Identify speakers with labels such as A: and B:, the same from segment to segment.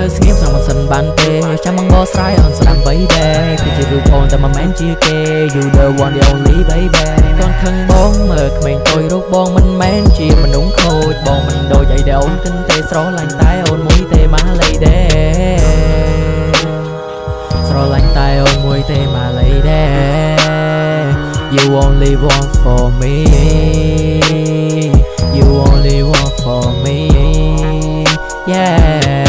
A: នៅស្ងៀមសំសិនបានទេចាំមកបស្រ័យអូនស្ដាប់ baby គឺជារូបអូនតែមិនមែនជាគេ You the one the only baby កូនខឹងបងមើលក្មេងតូចរូបបងមិនមែនជាមនុស្សខូចបងមិនដូចអីដែលអូនគិនទេស្រឡាញ់តែអូនមួយទេម៉ាឡេដេស្រឡាញ់តែអូនមួយទេម៉ាឡេដេ You only want for me You only want for me Yeah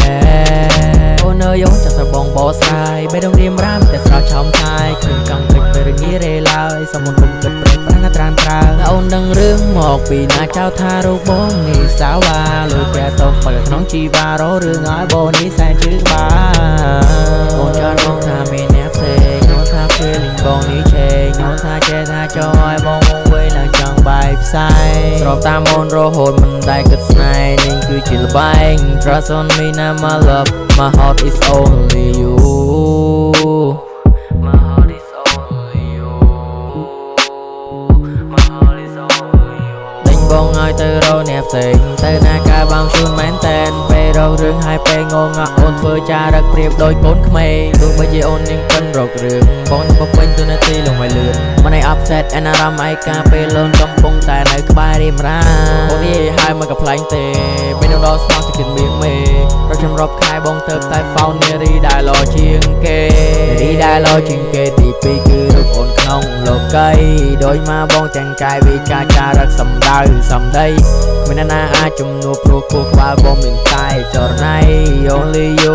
A: អូនអើយអូនចាំស្របងបោស្រ័យបេះដូងរៀមរាមតែស្រោចឆោមឆាយគ្រឿងកង់ភ្លេចពេលរងារេឡើយសុំមុនគុំគិតប្រេះប្រាំងណាត្រានត្រើងអូនដឹងរឿងមកពីណាចៅថារូបបងនេះសាវ៉ាលុយតែតោះបើក្នុងជីវ៉ារោរឿងឲ្យបងនេះសែនជឿបាទអូនចង់បងថាមានអ្នកផ្សេងអូនថា feeling បងនេះឆេងអូនថាចេះថាចង់ឲ្យបងមកវិញឡើងចង់បាយផ្សាយស្របតាមអូនរហូតមិនដែលគិតស្នេហ៍នេះគឺជាល្បែង Trust on me now my love my heart is only you My heart is only you My heart is only you ដេញបងឲ្យទៅរកអ្នកផ្សេងទៅណាកើបងជូនមែនតែនពេលរករឿងហើយពេលងងក់អូនធ្វើចារឹកប្រៀបដូចកូនក្មេងទោះបីជាអូននឹងពិនរករឿងបងមកពេញទូនាទីលងឲ្យលឿនមិនឲ្យ upset អារម្មណ៍ឯកាពេលលូនកំពុងតែនៅក្បែររៀមរាអូននិយាយហើយមកកំ ប្លែងទេពេលនៅដល់ស្មោះទៅគិតមៀងមេរកចម្រប់ខែបងទៅតែ found នារីដែលល្អជាងគេនារីដែលល្អជាងគេទី2គឺរូបអូនក្នុងលោកីដោយមកបងទាំងកាយវិការចារឹកសម្ដៅសម្ដីគ្មានណាអាចជំនួសព្រោះគោះក្បាលបងមានតែចរណៃ Only you